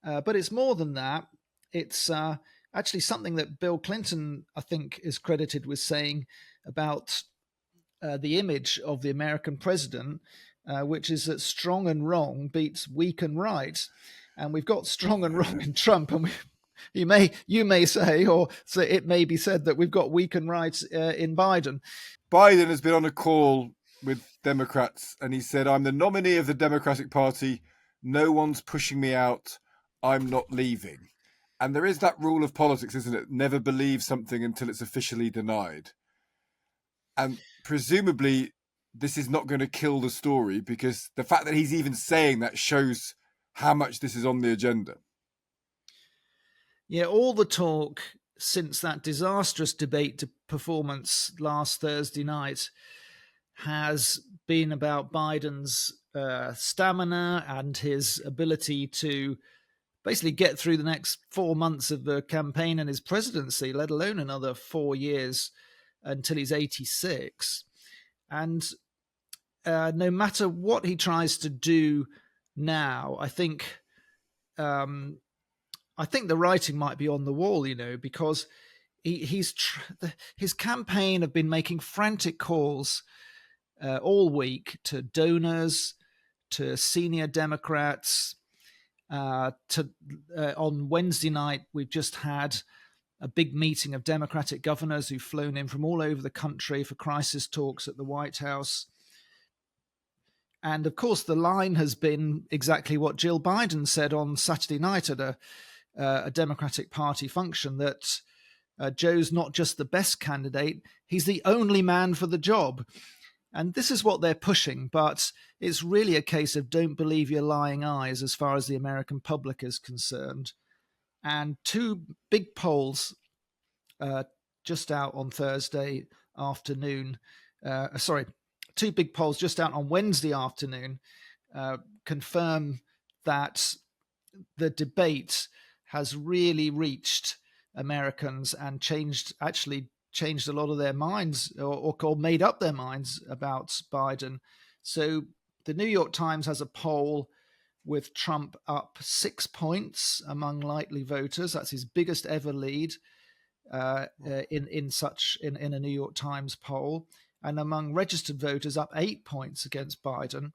But it's more than that. It's actually something that Bill Clinton, I think, is credited with saying about the image of the American president, which is that strong and wrong beats weak and right. And we've got strong and wrong in Trump, and you may say, or so it may be said, that we've got weak and right in Biden. Biden has been on a call with Democrats and he said, I'm the nominee of the Democratic Party. No one's pushing me out. I'm not leaving. And there is that rule of politics, isn't it? Never believe something until it's officially denied. And presumably, this is not going to kill the story because the fact that he's even saying that shows how much this is on the agenda. Yeah, all the talk since that disastrous debate performance last Thursday night has been about Biden's stamina and his ability to basically get through the next 4 months of the campaign and his presidency, let alone another 4 years until he's 86. And no matter what he tries to do now, I think the writing might be on the wall, because his campaign have been making frantic calls all week to donors, to senior Democrats. On Wednesday night, we've just had a big meeting of Democratic governors who've flown in from all over the country for crisis talks at the White House. And of course, the line has been exactly what Jill Biden said on Saturday night at a Democratic Party function, that Joe's not just the best candidate, he's the only man for the job. And this is what they're pushing, but it's really a case of don't believe your lying eyes as far as the American public is concerned. And two big polls just out on Thursday afternoon, two big polls just out on Wednesday afternoon confirm that the debate has really reached Americans and changed a lot of their minds or made up their minds about Biden. So the New York Times has a poll with Trump up 6 points among likely voters. That's his biggest ever lead in a New York Times poll. And among registered voters, up 8 points against Biden.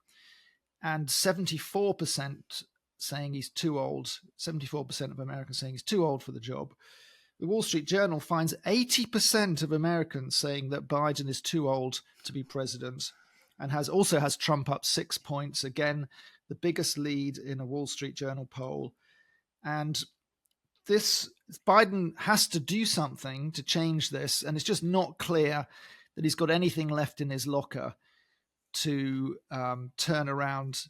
And 74% saying he's too old. 74% of Americans saying he's too old for the job. The Wall Street Journal finds 80% of Americans saying that Biden is too old to be president, and also has Trump up 6 points. Again, the biggest lead in a Wall Street Journal poll. And Biden has to do something to change this, and it's just not clear that he's got anything left in his locker to turn around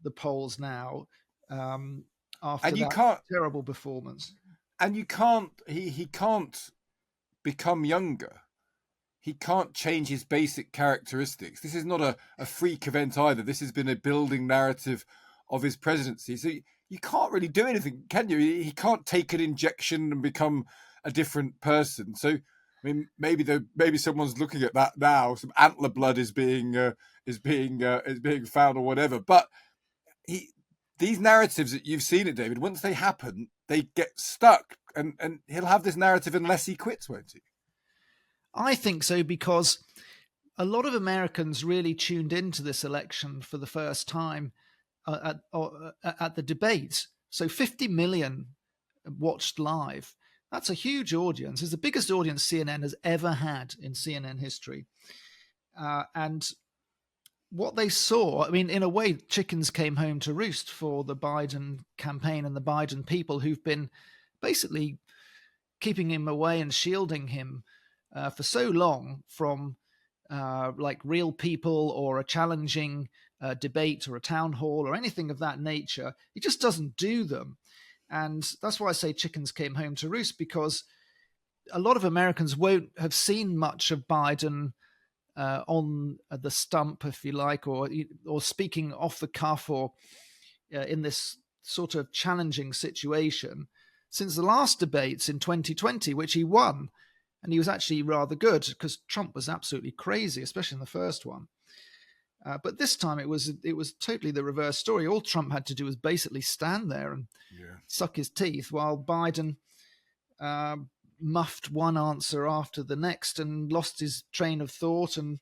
the polls now after that terrible performance. And he can't become younger. He can't change his basic characteristics. This is not a freak event either. This has been a building narrative of his presidency. So you can't really do anything, can you? He can't take an injection and become a different person. So, I mean, maybe someone's looking at that now. Some antler blood is being found or whatever. But these narratives that you've seen it, David, once they happen, they get stuck, and he'll have this narrative unless he quits, won't he? I think so, because a lot of Americans really tuned into this election for the first time at the debate. So 50 million watched live. That's a huge audience. It's the biggest audience CNN has ever had in CNN history. And what they saw, I mean, in a way, chickens came home to roost for the Biden campaign and the Biden people, who've been basically keeping him away and shielding him for so long from like real people or a challenging debate or a town hall or anything of that nature. He just doesn't do them. And that's why I say chickens came home to roost, because a lot of Americans won't have seen much of Biden on the stump, if you like, or speaking off the cuff, or in this sort of challenging situation since the last debates in 2020, which he won. And he was actually rather good, because Trump was absolutely crazy, especially in the first one. But this time it was totally the reverse story. All Trump had to do was basically stand there and suck his teeth, while Biden muffed one answer after the next and lost his train of thought and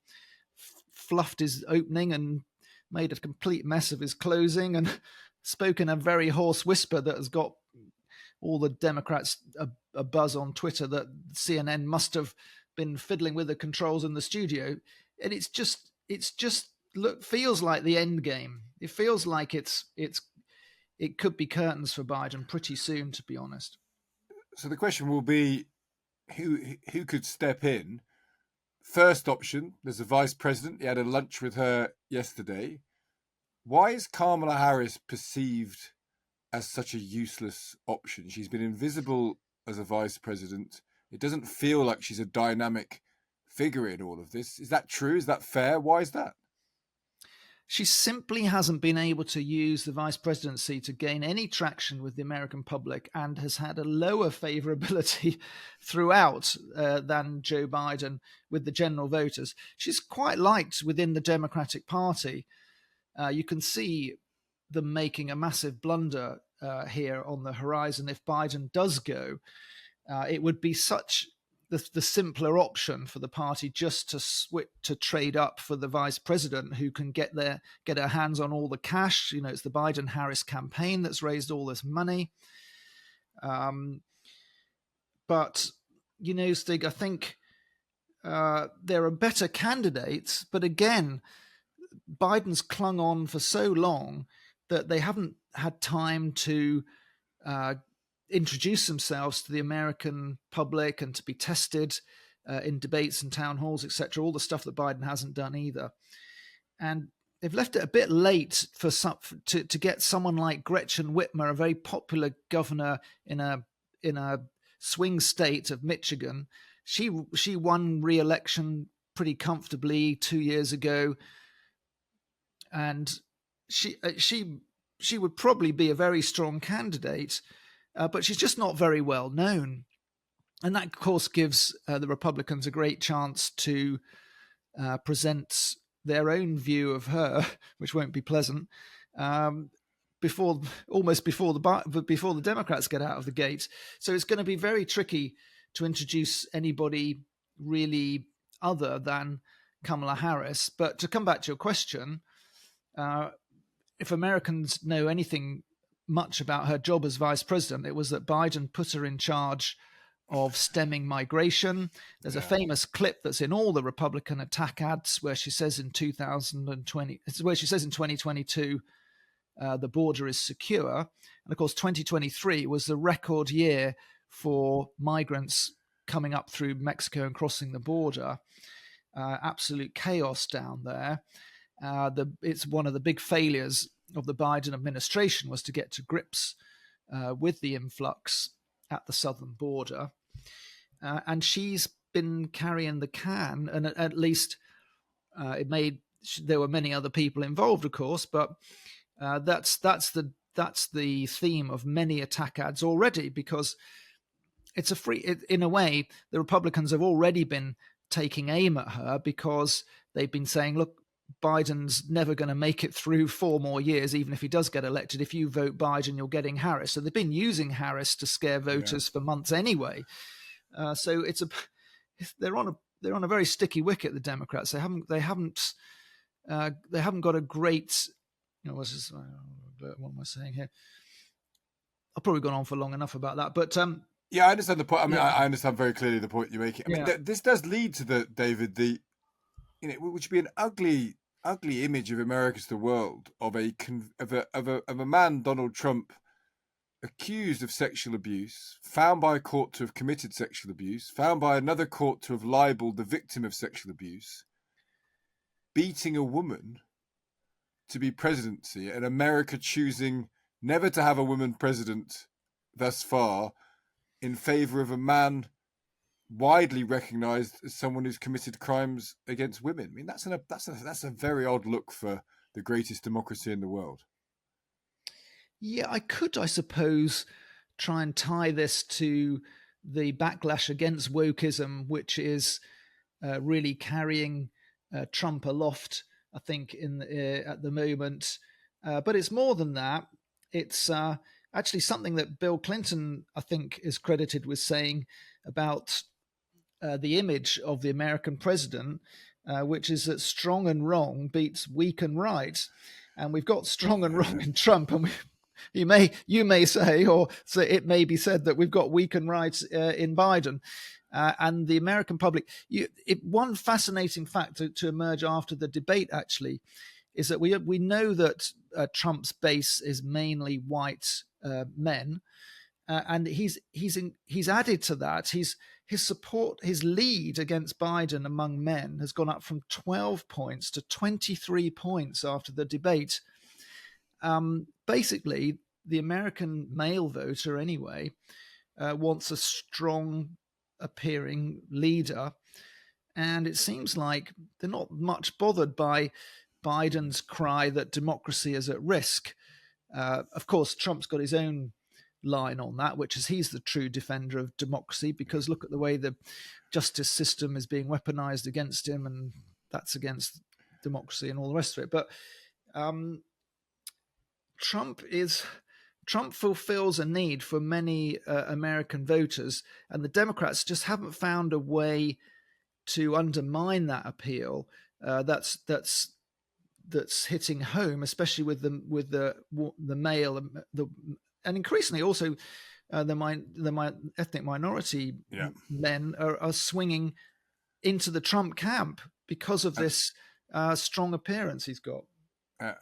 fluffed his opening and made a complete mess of his closing and spoke in a very hoarse whisper that has got all the Democrats a buzz on Twitter that CNN must have been fiddling with the controls in the studio. And it's just feels like the end game. It feels like it could be curtains for Biden pretty soon, to be honest. So the question will be, who could step in? First option, there's a vice president. He had a lunch with her yesterday. Why is Kamala Harris perceived as such a useless option? She's been invisible as a vice president. It doesn't feel like she's a dynamic figure in all of this. Is that true? Is that fair? Why is that? She simply hasn't been able to use the vice presidency to gain any traction with the American public, and has had a lower favorability throughout than Joe Biden with the general voters. She's quite liked within the Democratic Party. You can see them making a massive blunder here on the horizon. If Biden does go, it would be such the simpler option for the party just to switch to trade up for the vice president, who can get her hands on all the cash. You know, it's the Biden-Harris campaign that's raised all this money. But you know, Stig, I think there are better candidates. But again, Biden's clung on for so long that they haven't had time to introduce themselves to the American public and to be tested in debates and town halls, etc. All the stuff that Biden hasn't done either. And they've left it a bit late to get someone like Gretchen Whitmer, a very popular governor in a swing state of Michigan. She won re-election pretty comfortably 2 years ago, and she would probably be a very strong candidate. But she's just not very well known. And that, of course, gives the Republicans a great chance to present their own view of her, which won't be pleasant, before the Democrats get out of the gate. So it's going to be very tricky to introduce anybody really other than Kamala Harris. But to come back to your question, if Americans know anything much about her job as vice president, it was that Biden put her in charge of stemming migration. There's a famous clip that's in all the Republican attack ads where she says in 2022, the border is secure. And of course, 2023 was the record year for migrants coming up through Mexico and crossing the border. Absolute chaos down there. It's one of the big failures of the Biden administration was to get to grips with the influx at the southern border. And she's been carrying the can, and at least there were many other people involved, of course, but that's the theme of many attack ads already, because it's in a way, the Republicans have already been taking aim at her, because they've been saying, look, Biden's never going to make it through 4 more years, even if he does get elected. If you vote Biden, you're getting Harris. So they've been using Harris to scare voters for months anyway. So they're on a very sticky wicket, the Democrats. They haven't got a great. What am I saying here? I've probably gone on for long enough about that, but yeah, I understand the point. I mean, I understand very clearly the point you're making. I mean, this does lead to which would be an ugly image of America to the world, of a man, Donald Trump, accused of sexual abuse, found by a court to have committed sexual abuse, found by another court to have libeled the victim of sexual abuse, beating a woman to be presidency, and America choosing never to have a woman president thus far in favor of a man widely recognized as someone who's committed crimes against women. I mean, that's a very odd look for the greatest democracy in the world. Yeah, I suppose, try and tie this to the backlash against wokeism, which is really carrying Trump aloft I think, at the moment. But it's more than that. It's actually something that Bill Clinton, I think, is credited with saying about the image of the American president, which is that strong and wrong beats weak and right. And we've got strong and wrong in Trump, and you may say, or so it may be said, that we've got weak and right in Biden. And the American public, one fascinating fact to emerge after the debate actually is that we know that Trump's base is mainly white men, and he's added to that. His lead against Biden among men has gone up from 12 points to 23 points after the debate. Basically, the American male voter, anyway, wants a strong appearing leader. And it seems like they're not much bothered by Biden's cry that democracy is at risk. Of course, Trump's got his own line on that, which is he's the true defender of democracy, because look at the way the justice system is being weaponized against him, and that's against democracy and all the rest of it. But Trump fulfills a need for many American voters, and the Democrats just haven't found a way to undermine that appeal. That's hitting home, especially with the male, and increasingly also the ethnic minority men are swinging into the Trump camp because of this strong appearance he's got.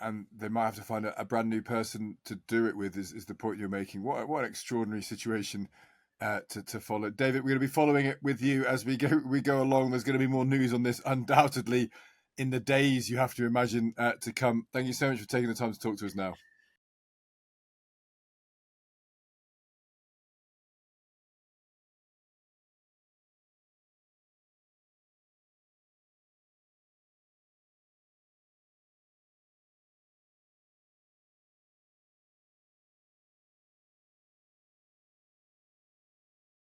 And they might have to find a brand new person to do it with, is the point you're making. What an extraordinary situation to follow. David, we're going to be following it with you as we go along. There's going to be more news on this undoubtedly in the days, you have to imagine, to come. Thank you so much for taking the time to talk to us now.